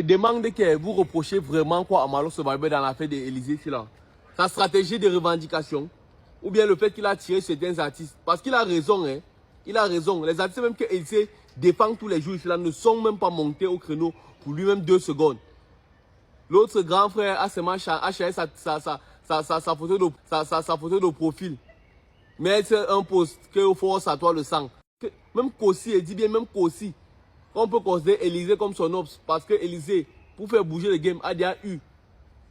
Je demande que vous reprochez vraiment quoi à Malo Sebagbe dans l'affaire d'Élysée, là. Sa stratégie de revendication, ou bien le fait qu'il a tiré certains artistes. Parce qu'il a raison, hein. Il a raison. Les artistes même que Élysée défend tous les jours ici, là, ne sont même pas montés au créneau pour lui-même 2 secondes. L'autre grand frère a seulement changé sa photo de profil. Mais c'est un post que force à toi le sang. Même Kossi, il dit bien même Kossi. On peut considérer Élysée comme son ops. Parce que Élysée, pour faire bouger le game, a déjà eu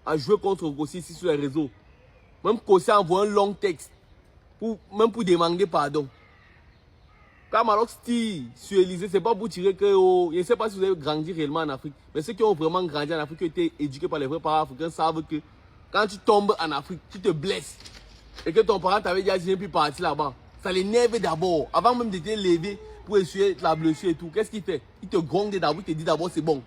à jouer contre Kossi ici sur les réseaux. Même Kossi a envoyé un long texte. Même pour demander pardon. Quand Malox tire sur Élysée, c'est pas pour tirer que... je ne sais pas si vous avez grandi réellement en Afrique. Mais ceux qui ont vraiment grandi en Afrique, qui ont été éduqués par les vrais parents africains, savent que quand tu tombes en Afrique, tu te blesses. Et que ton parent t'avait déjà dit, puis parti là-bas. Ça l'énerve d'abord. Avant même de te lever pour essuyer la blessure et tout. Qu'est-ce qu'il fait? Il te gronde d'abord, il te dit d'abord c'est bon.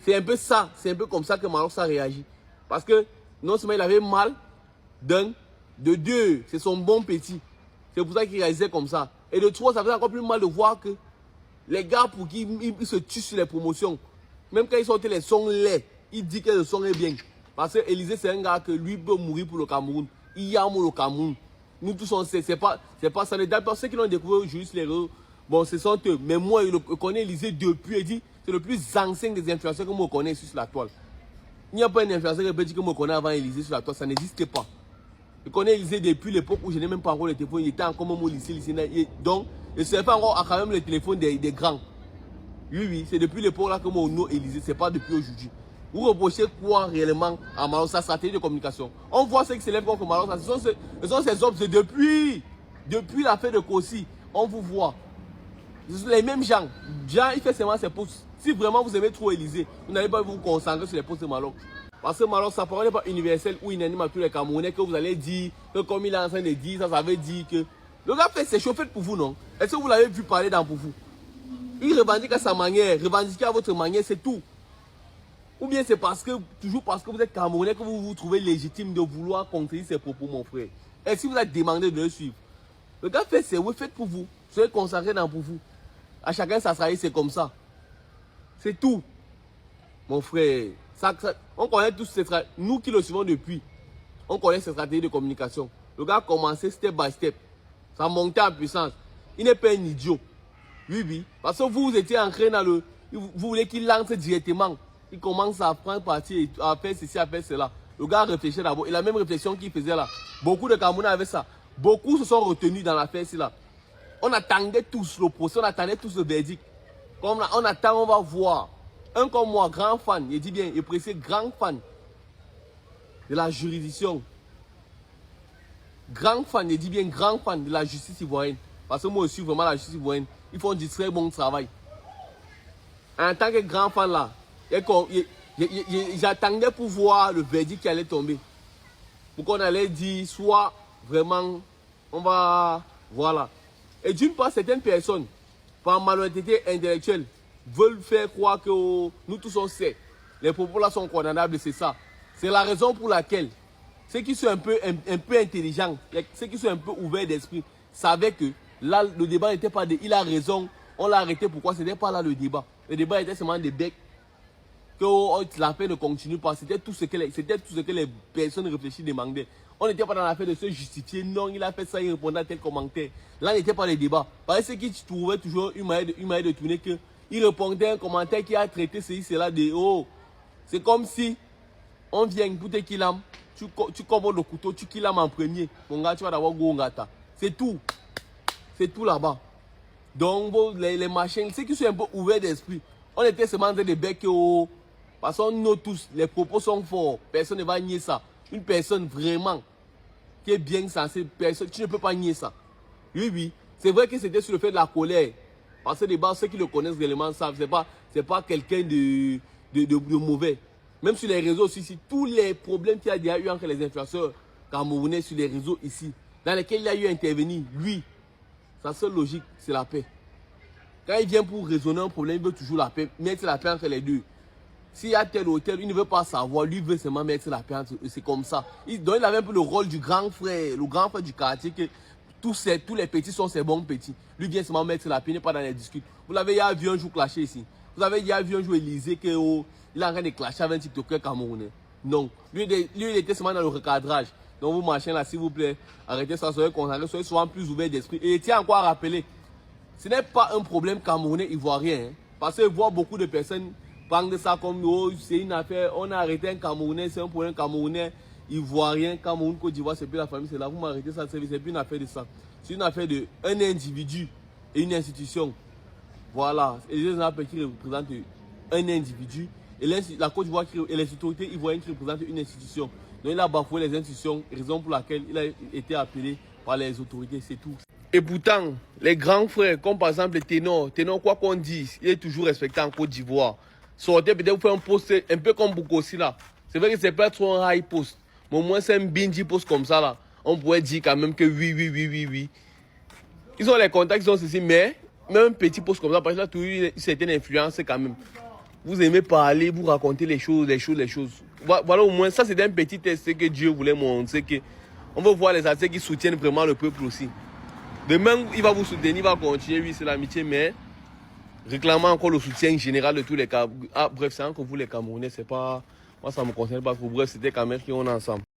C'est un peu ça. C'est un peu comme ça que Malox a réagi. Parce que non seulement il avait mal, d'un, de deux, c'est son bon petit. C'est pour ça qu'il réalisait comme ça. Et de trois, ça fait encore plus mal de voir que les gars, pour qu'ils se tuent sur les promotions, même quand ils sortent les sons laids, ils disent que le son est bien. Parce que Élysée, c'est un gars que lui peut mourir pour le Cameroun. Il aime le Cameroun. Nous tous, on sait, c'est pas ça. D'ailleurs, ceux qui l'ont découvert juste les réseaux, bon, ce sont eux. Mais moi, je connais Élysée depuis, il dit, c'est le plus ancien des influenceurs que moi je connais sur la toile. Il n'y a pas un influenceur qui peut dire que moi je connais avant Élysée sur la toile, ça n'existe pas. Je connais Élysée depuis l'époque où je n'ai même pas encore le téléphone. Il était encore même au lycée. Donc, je ne sais pas encore quand même le téléphone des grands. Oui, oui, c'est depuis l'époque là que moi, on a Élysée. Ce n'est pas depuis aujourd'hui. Vous reprochez quoi réellement à Malo, sa stratégie de communication? On voit ceux qui s'élèvent contre Malo. Ce sont ces hommes. C'est depuis l'affaire de Kossi. On vous voit. Ce sont les mêmes gens. Jean, il fait seulement ses posts. Si vraiment vous aimez trop Élysée, vous n'allez pas vous concentrer sur les posts de Malo. Parce que Malo, sa parole n'est pas universelle ou unanime à tous les Camerounais que vous allez dire que comme il est en train de dire, ça veut dire que... Le gars fait ses choses faites pour vous, non? Est-ce que vous l'avez vu parler dans pour vous? Il revendique à sa manière, revendiquez à votre manière, c'est tout. Ou bien c'est toujours parce que vous êtes Camerounais que vous vous trouvez légitime de vouloir contredire ses propos, mon frère. Est-ce que vous avez demandé de le suivre? Le gars fait ses oui, faites pour vous. Soyez consacrés dans pour vous. À chacun sa stratégie, c'est comme ça. C'est tout. Mon frère, on connaît tous ces stratégies. Nous qui le suivons depuis, on connaît ces stratégies de communication. Le gars a commencé step by step. Ça montait en puissance. Il n'est pas un idiot. Oui, oui. Parce que vous étiez ancré dans le... Vous voulez qu'il lance directement. Il commence à prendre parti, à faire ceci, à faire cela. Le gars réfléchit d'abord. Et la même réflexion qu'il faisait là. Beaucoup de Camerounais avaient ça. Beaucoup se sont retenus dans l'affaire ici là. On attendait tous le procès, on attendait tous le verdict. Comme là, on attend, on va voir. Un comme moi, grand fan, il dit bien, il précise grand fan de la juridiction. Grand fan, il dit bien grand fan de la justice ivoirienne. Parce que moi aussi, vraiment la justice ivoirienne, ils font du très bon travail. En tant que grand fan là, j'attendais pour voir le verdict qui allait tomber. Pour qu'on allait dire, soit vraiment, on va, voilà. Et d'une part, certaines personnes, par malhonnêteté intellectuelle, veulent faire croire que nous tous on sait. Les propos là sont condamnables, c'est ça. C'est la raison pour laquelle ceux qui sont un peu intelligents, ceux qui sont un peu ouverts d'esprit, savaient que là, le débat n'était pas de... Il a raison, on l'a arrêté. Pourquoi? Ce n'était pas là le débat. Le débat était seulement des becs. Que l'affaire ne continue pas. C'était tout ce que les personnes réfléchies demandaient. On n'était pas dans l'affaire de se justifier. Non, il a fait ça, il répondait à tel commentaire. Là, n'était pas le débat. Parce que qui trouvait toujours une manière de tourner que il répondait à un commentaire qui a traité ceci, cela de oh. C'est comme si on vient pour te killer. Tu commandes le couteau, tu killes en premier. Mon gars, tu vas d'abord go ngata. C'est tout. C'est tout là-bas. Donc, les machines, ceux qui sont un peu ouverts d'esprit, on était seulement des becs au. Parce qu'on nous tous, les propos sont forts. Personne ne va nier ça. Une personne vraiment qui est bien sensée, personne, tu ne peux pas nier ça. Oui, oui. C'est vrai que c'était sur le fait de la colère. Parce que les bas, ceux qui le connaissent réellement savent, c'est pas quelqu'un de mauvais. Même sur les réseaux aussi, tous les problèmes qu'il y a déjà eu entre les influenceurs camerounais sur les réseaux ici, dans lesquels il a eu à intervenir, lui, sa seule logique, c'est la paix. Quand il vient pour résoudre un problème, il veut toujours la paix, mettre la paix entre les deux. S'il y a tel ou tel, il ne veut pas savoir, lui veut seulement mettre la paix entre eux. C'est comme ça. Donc il avait un peu le rôle du grand frère, le grand frère du quartier, que tous les petits sont ses bons petits. Lui vient seulement mettre la paix, il n'est pas dans les discutes. Vous l'avez déjà vu un jour clasher ici. Vous avez déjà vu un jour Élysée que il est en train de clasher avec un TikToker camerounais. Non. Lui, il était seulement dans le recadrage. Donc, vous machin là, s'il vous plaît, arrêtez ça, soyez concentrés, soyez souvent plus ouverts d'esprit. Et il tient encore à rappeler, ce n'est pas un problème camerounais ivoirien. Hein, parce que je vois beaucoup de personnes prendre ça comme oh, c'est une affaire, on a arrêté un Camerounais, c'est un problème camerounais, ivoirien, Cameroun, Côte d'Ivoire, c'est plus la famille, c'est là, vous m'arrêtez ça, c'est plus une affaire de ça. C'est une affaire d'un individu et une institution. Voilà, et les gens qui représentent un individu, et la Côte d'Ivoire et les autorités ivoiriennes qui représentent une institution. Donc il a bafoué les institutions, raison pour laquelle il a été appelé par les autorités, c'est tout. Et pourtant, les grands frères, comme par exemple le ténor, quoi qu'on dise, il est toujours respecté en Côte d'Ivoire. Sortez peut-être vous faire un post un peu comme Bukossi là. C'est vrai que c'est pas trop un high post, mais au moins c'est un bingy post comme ça là. On pourrait dire quand même que oui. Ils ont les contacts, ils ont ceci, mais même un petit post comme ça, parce que là, toujours une certaine influence quand même. Vous aimez parler, vous raconter les choses. Voilà, au moins, ça c'est un petit test que Dieu voulait montrer. Que on veut voir les artistes qui soutiennent vraiment le peuple aussi. Demain, il va vous soutenir, il va continuer, oui, c'est l'amitié, mais réclamant encore le soutien général de tous les cas. Ah, bref, c'est encore vous les Camerounais, c'est pas. Moi, ça ne me concerne pas. Bref, c'était quand même qu'on est ensemble.